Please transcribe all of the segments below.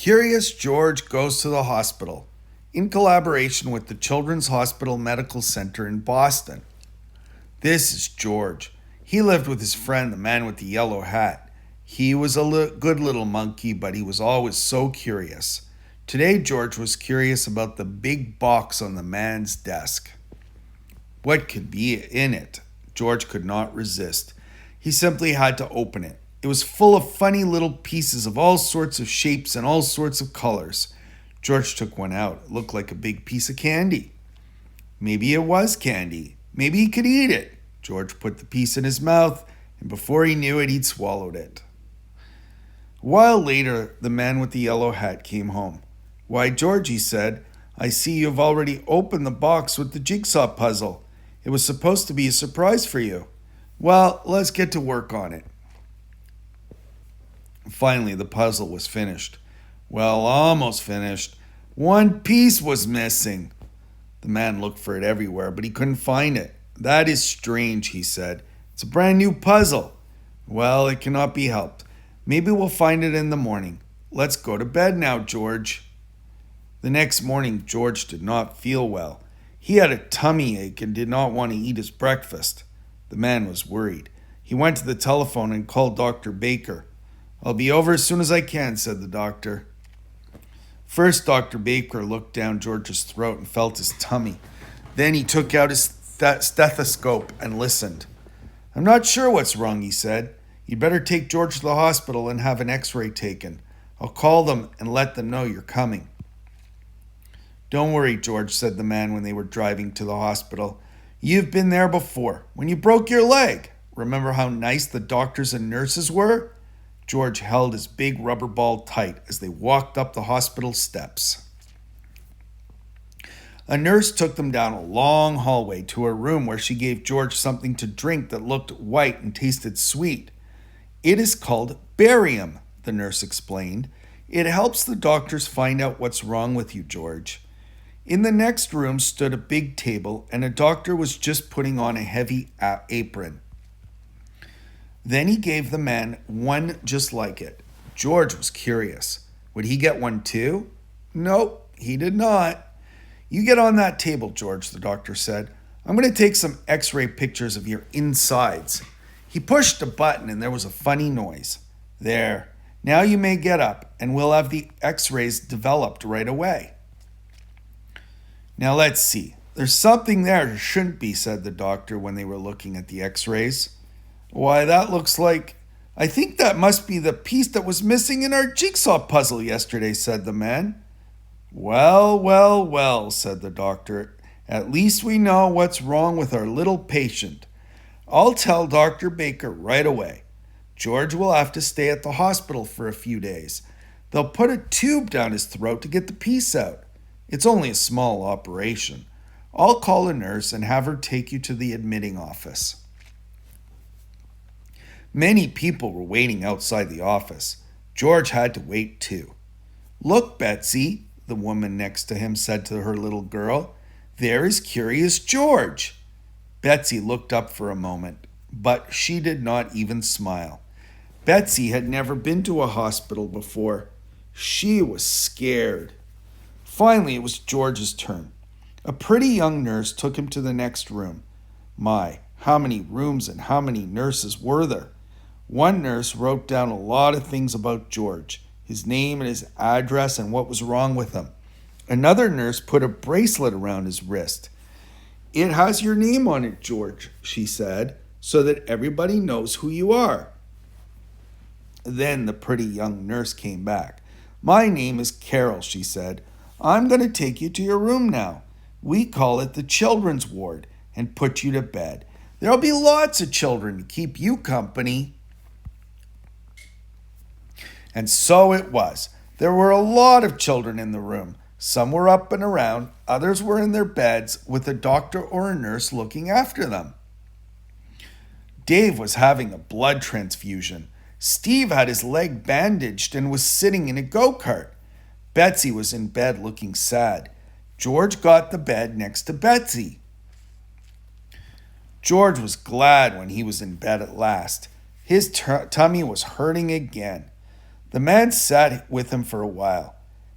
Curious George goes to the hospital in collaboration with the Children's Hospital Medical Center in Boston. This is George. He lived with his friend, the man with the yellow hat. He was a good little monkey, but he was always so curious. Today, George was curious about the big box on the man's desk. What could be in it? George could not resist. He simply had to open it. It was full of funny little pieces of all sorts of shapes and all sorts of colors. George took one out. It looked like a big piece of candy. Maybe it was candy. Maybe he could eat it. George put the piece in his mouth, and before he knew it, he'd swallowed it. A while later, the man with the yellow hat came home. "Why, George," he said, "I see you've already opened the box with the jigsaw puzzle. It was supposed to be a surprise for you. Well, let's get to work on it." Finally, the puzzle was finished. Well, almost finished. One piece was missing. The man looked for it everywhere, but he couldn't find it. "That is strange," he said. "It's a brand new puzzle." "Well, it cannot be helped. Maybe we'll find it in the morning. Let's go to bed now, George." The next morning, George did not feel well. He had a tummy ache and did not want to eat his breakfast. The man was worried. He went to the telephone and called Dr. Baker. "I'll be over as soon as I can," said the doctor. First, Dr. Baker looked down George's throat and felt his tummy. Then he took out his stethoscope and listened. "I'm not sure what's wrong," he said. "You'd better take George to the hospital and have an x-ray taken. I'll call them and let them know you're coming." "Don't worry, George," said the man when they were driving to the hospital. "You've been there before, when you broke your leg. Remember how nice the doctors and nurses were?" George held his big rubber ball tight as they walked up the hospital steps. A nurse took them down a long hallway to a room where she gave George something to drink that looked white and tasted sweet. "It is called barium," the nurse explained. "It helps the doctors find out what's wrong with you, George." In the next room stood a big table, and a doctor was just putting on a heavy apron. Then he gave the man one just like it. George was curious. Would he get one too? Nope, he did not. "You get on that table, George," the doctor said. "I'm going to take some x-ray pictures of your insides." He pushed a button and there was a funny noise. "There. Now you may get up and we'll have the x-rays developed right away." "Now let's see. There's something there shouldn't be," said the doctor when they were looking at the x-rays. "Why, that looks like... I think that must be the piece that was missing in our jigsaw puzzle yesterday," said the man. "Well, well, well," said the doctor. "At least we know what's wrong with our little patient. I'll tell Dr. Baker right away. George will have to stay at the hospital for a few days. They'll put a tube down his throat to get the piece out. It's only a small operation. I'll call a nurse and have her take you to the admitting office." Many people were waiting outside the office. George had to wait too. "Look, Betsy," the woman next to him said to her little girl. "There is Curious George." Betsy looked up for a moment, but she did not even smile. Betsy had never been to a hospital before. She was scared. Finally, it was George's turn. A pretty young nurse took him to the next room. My, how many rooms and how many nurses were there? One nurse wrote down a lot of things about George, his name and his address and what was wrong with him. Another nurse put a bracelet around his wrist. "It has your name on it, George," she said, "so that everybody knows who you are." Then the pretty young nurse came back. "My name is Carol," she said. "I'm going to take you to your room now. We call it the children's ward and put you to bed. There'll be lots of children to keep you company." And so it was. There were a lot of children in the room. Some were up and around, others were in their beds with a doctor or a nurse looking after them. Dave was having a blood transfusion. Steve had his leg bandaged and was sitting in a go-kart. Betsy was in bed looking sad. George got the bed next to Betsy. George was glad when he was in bed at last. His tummy was hurting again. The man sat with him for a while.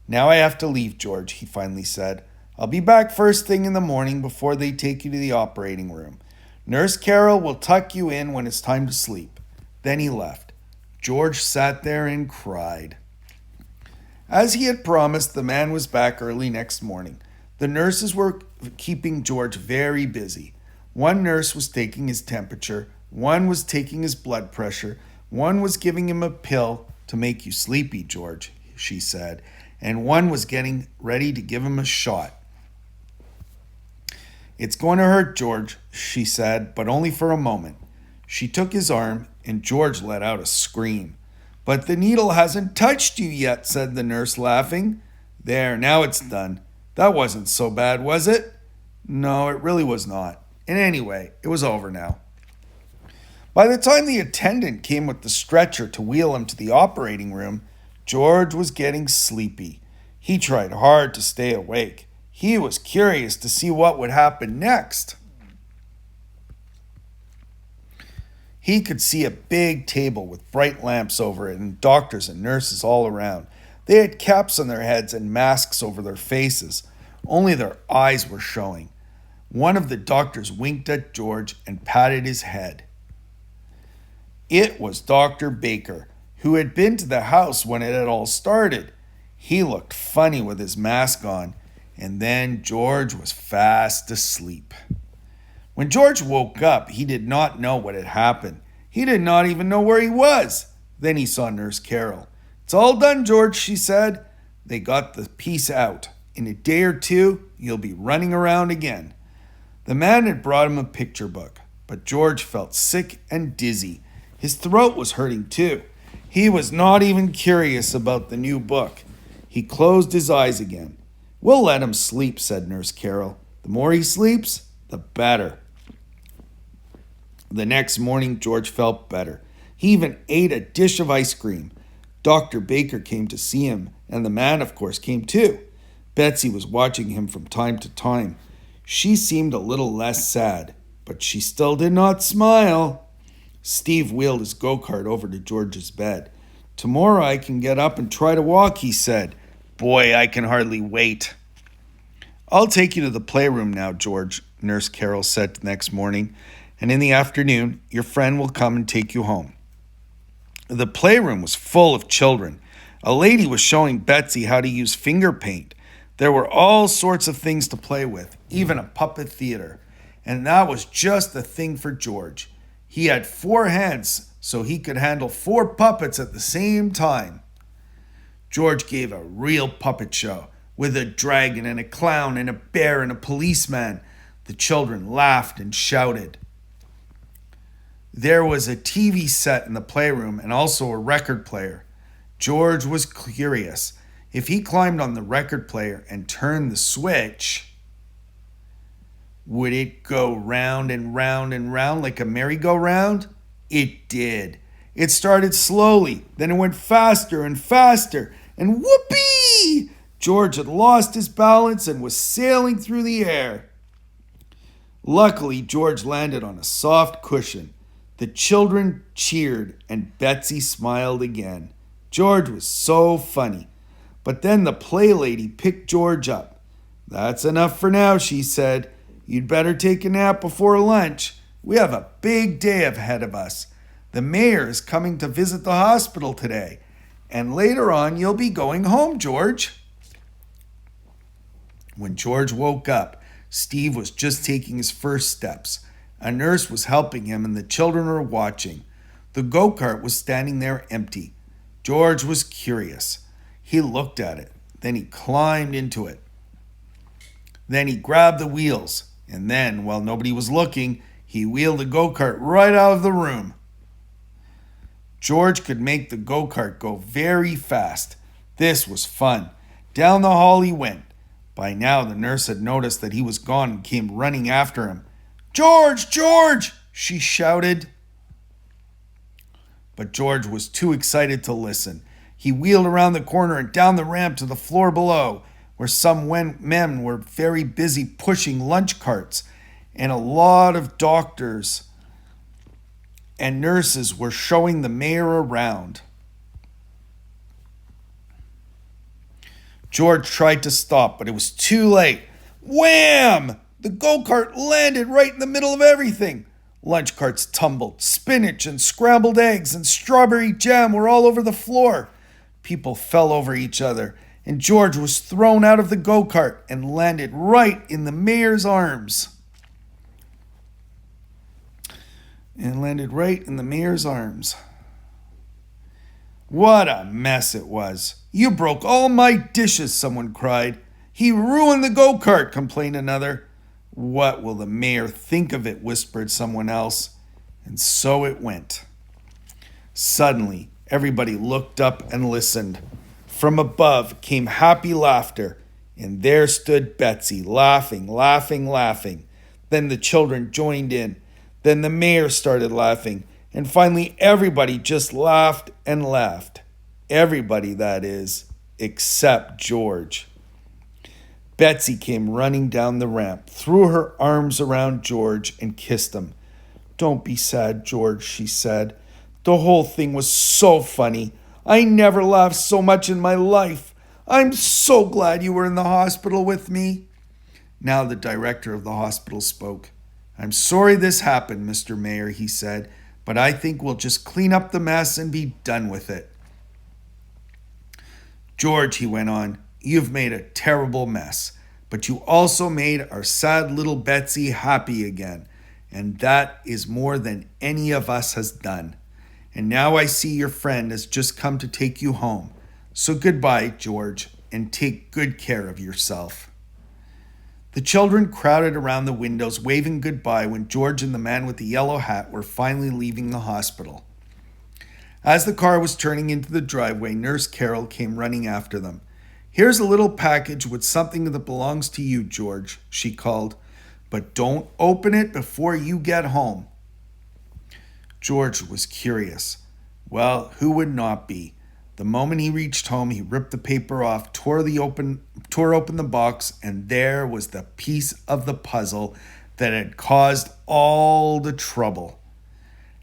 "Now I have to leave, George," he finally said. "I'll be back first thing in the morning before they take you to the operating room. Nurse Carol will tuck you in when it's time to sleep." Then he left. George sat there and cried. As he had promised, the man was back early next morning. The nurses were keeping George very busy. One nurse was taking his temperature, one was taking his blood pressure, one was giving him a pill to make you sleepy, George, she said, and one was getting ready to give him a shot. "It's going to hurt, George," she said, but only for a moment. She took his arm, and George let out a scream. "But the needle hasn't touched you yet," said the nurse, laughing. "There, now it's done. That wasn't so bad, was it?" "No, it really was not. And anyway, it was over now." By the time the attendant came with the stretcher to wheel him to the operating room, George was getting sleepy. He tried hard to stay awake. He was curious to see what would happen next. He could see a big table with bright lamps over it and doctors and nurses all around. They had caps on their heads and masks over their faces. Only their eyes were showing. One of the doctors winked at George and patted his head. It was Dr. Baker, who had been to the house when it had all started. He looked funny with his mask on, and then George was fast asleep. When George woke up, he did not know what had happened. He did not even know where he was. Then he saw Nurse Carol. "It's all done, George," she said. "They got the piece out. In a day or two, you'll be running around again." The man had brought him a picture book, but George felt sick and dizzy. His throat was hurting too. He was not even curious about the new book. He closed his eyes again. "We'll let him sleep," said Nurse Carol. "The more he sleeps, the better." The next morning, George felt better. He even ate a dish of ice cream. Dr. Baker came to see him, and the man, of course, came too. Betsy was watching him from time to time. She seemed a little less sad, but she still did not smile. Steve wheeled his go-kart over to George's bed. "Tomorrow I can get up and try to walk," he said. "Boy, I can hardly wait." "I'll take you to the playroom now, George," Nurse Carol said the next morning, "and in the afternoon, your friend will come and take you home." The playroom was full of children. A lady was showing Betsy how to use finger paint. There were all sorts of things to play with, even a puppet theater. And that was just the thing for George. He had 4 hands, so he could handle 4 puppets at the same time. George gave a real puppet show, with a dragon and a clown and a bear and a policeman. The children laughed and shouted. There was a TV set in the playroom and also a record player. George was curious. If he climbed on the record player and turned the switch, would it go round and round and round like a merry-go-round? It did. It started slowly, then it went faster and faster, and whoopee! George had lost his balance and was sailing through the air. Luckily, George landed on a soft cushion. The children cheered, and Betsy smiled again. George was so funny. But then the play lady picked George up. "That's enough for now," she said. "You'd better take a nap before lunch. We have a big day ahead of us. The mayor is coming to visit the hospital today. And later on, you'll be going home, George." When George woke up, Steve was just taking his first steps. A nurse was helping him and the children were watching. The go-kart was standing there empty. George was curious. He looked at it. Then he climbed into it. Then he grabbed the wheels. And then, while nobody was looking, he wheeled the go-kart right out of the room. George could make the go-kart go very fast. This was fun. Down the hall he went. By now, the nurse had noticed that he was gone and came running after him. "George! George!" she shouted. But George was too excited to listen. He wheeled around the corner and down the ramp to the floor below, where some men were very busy pushing lunch carts, and a lot of doctors and nurses were showing the mayor around. George tried to stop, but it was too late. Wham! The go-kart landed right in the middle of everything. Lunch carts tumbled. Spinach and scrambled eggs and strawberry jam were all over the floor. People fell over each other, and George was thrown out of the go-kart and landed right in the mayor's arms. What a mess it was. You broke all my dishes, someone cried. He ruined the go-kart, complained another. What will the mayor think of it, whispered someone else. And so it went. Suddenly, everybody looked up and listened. From above came happy laughter, and there stood Betsy, laughing, laughing, laughing. Then the children joined in. Then the mayor started laughing, and finally everybody just laughed and laughed. Everybody, that is, except George. Betsy came running down the ramp, threw her arms around George, and kissed him. Don't be sad, George, she said. The whole thing was so funny. I never laughed so much in my life. I'm so glad you were in the hospital with me. Now the director of the hospital spoke. I'm sorry this happened, Mr. Mayor, he said, but I think we'll just clean up the mess and be done with it. George, he went on, you've made a terrible mess, but you also made our sad little Betsy happy again, and that is more than any of us has done. And now I see your friend has just come to take you home. So goodbye, George, and take good care of yourself. The children crowded around the windows, waving goodbye when George and the man with the yellow hat were finally leaving the hospital. As the car was turning into the driveway, Nurse Carol came running after them. Here's a little package with something that belongs to you, George, she called. But don't open it before you get home. George was curious. Well, who would not be? The moment he reached home, he ripped the paper off, tore open the box, and there was the piece of the puzzle that had caused all the trouble.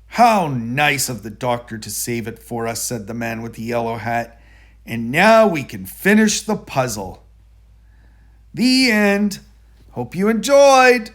How nice of the doctor to save it for us, said the man with the yellow hat. And now we can finish the puzzle. The end. Hope you enjoyed.